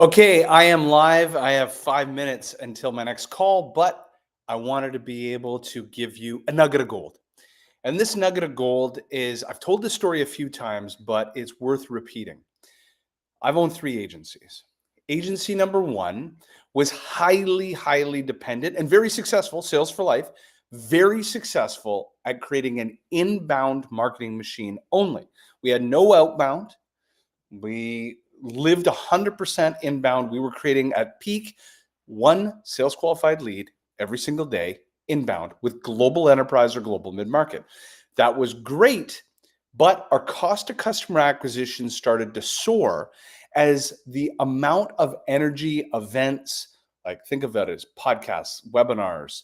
Okay, I am live. I have 5 minutes until my next call, but I wanted to be able to give you a nugget of gold. And this nugget of gold is I've told this story a few times, but it's worth repeating. I've owned three agencies. Agency number one was highly dependent and very successful, sales for life, very successful at creating an inbound marketing machine only. We had no outbound. We lived 100% inbound. We were creating at peak one sales qualified lead every single day inbound with global enterprise or global mid-market. That was great, but our cost to customer acquisition started to soar as the amount of energy, events, like think of it as podcasts, webinars,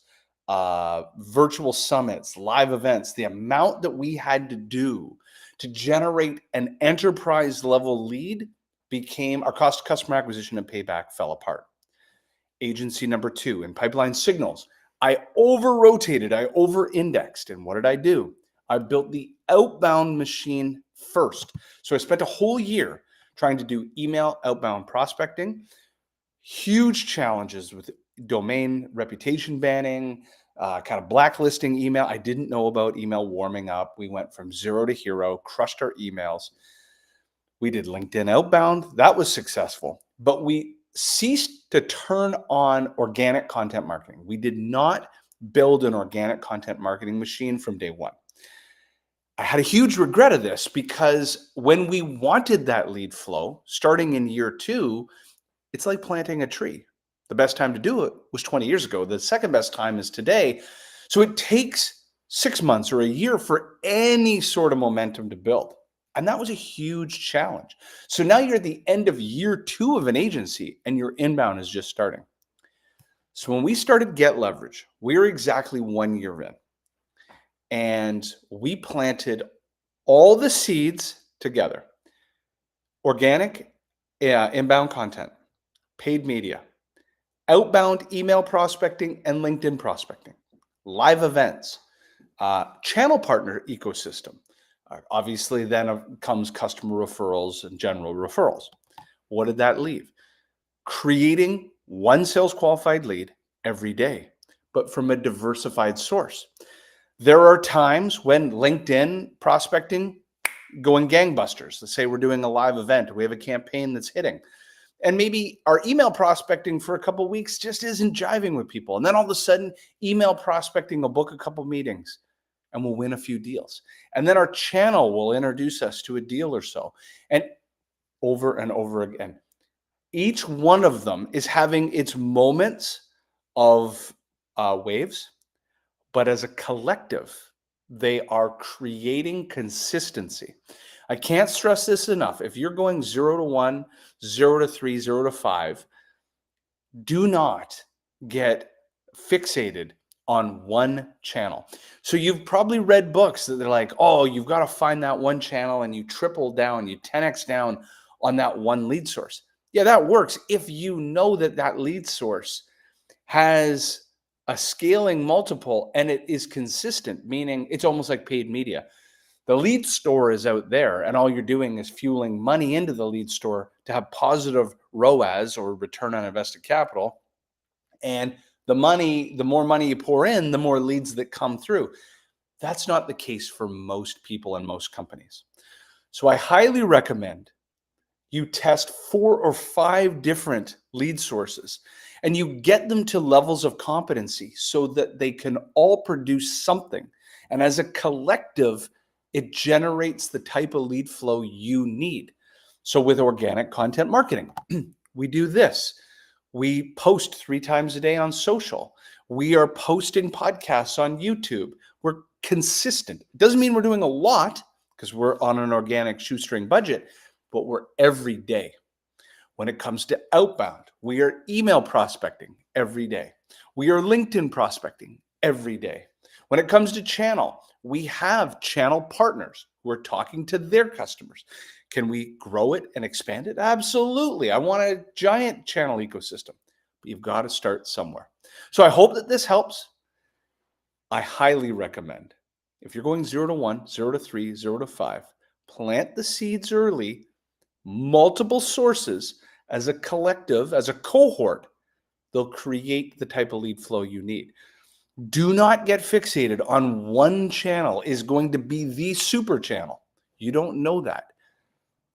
virtual summits, live events, the amount that we had to do to generate an enterprise level lead became our cost of customer acquisition and payback fell apart. Agency number two in pipeline signals, I over rotated, I over indexed. And what did I do? I built the outbound machine first. So I spent a whole year trying to do email outbound prospecting, huge challenges with domain reputation banning, kind of blacklisting email. I didn't know about email warming up. We went from zero to hero, crushed our emails. We did LinkedIn outbound. That was successful, but we ceased to turn on organic content marketing. We did not build an organic content marketing machine from day one. I had a huge regret of this because when we wanted that lead flow starting in year two, it's like planting a tree. The best time to do it was 20 years ago. The second best time is today. So it takes 6 months or a year for any sort of momentum to build. And that was a huge challenge. So now you're at the end of year two of an agency and your inbound is just starting. So when we started Get Leverage, we were exactly 1 year in. And we planted all the seeds together. Organic, inbound content, paid media, outbound email prospecting and LinkedIn prospecting, live events, channel partner ecosystem. Obviously, then comes customer referrals and general referrals. What did that leave? Creating one sales qualified lead every day, but from a diversified source. There are times when LinkedIn prospecting going gangbusters. Let's say we're doing a live event. We have a campaign that's hitting. And maybe our email prospecting for a couple of weeks just isn't jiving with people. And then all of a sudden, email prospecting will book a couple of meetings and we'll win a few deals. And then our channel will introduce us to a deal or so. And over and over again. Each one of them is having its moments of waves, but as a collective, they are creating consistency. I can't stress this enough. If you're going 0 to 1, 0 to 3, 0 to 5, do not get fixated on one channel. So you've probably read books that they're like, oh, you've got to find that one channel and you triple down, you 10x down on that one lead source. Yeah, that works if you know that that lead source has a scaling multiple and it is consistent, meaning it's almost like paid media. The lead store is out there and all you're doing is fueling money into the lead store to have positive ROAS or return on invested capital. And the more money you pour in, the more leads that come through. That's not the case for most people and most companies. So I highly recommend you test 4 or 5 different lead sources and you get them to levels of competency so that they can all produce something. And as a collective, it generates the type of lead flow you need. So with organic content marketing, we do this. We post 3 times a day on social. We are posting podcasts on YouTube. We're consistent. It doesn't mean we're doing a lot because we're on an organic shoestring budget, but we're every day. When it comes to outbound, we are email prospecting every day. We are LinkedIn prospecting every day. When it comes to channel, we have channel partners who are talking to their customers. Can we grow it and expand it? Absolutely. I want a giant channel ecosystem, but you've got to start somewhere. So I hope that this helps. I highly recommend if you're going 0 to 1, 0 to 3, 0 to 5, plant the seeds early, multiple sources, as a collective, as a cohort, they'll create the type of lead flow you need. Do not get fixated on one channel is going to be the super channel. You don't know that.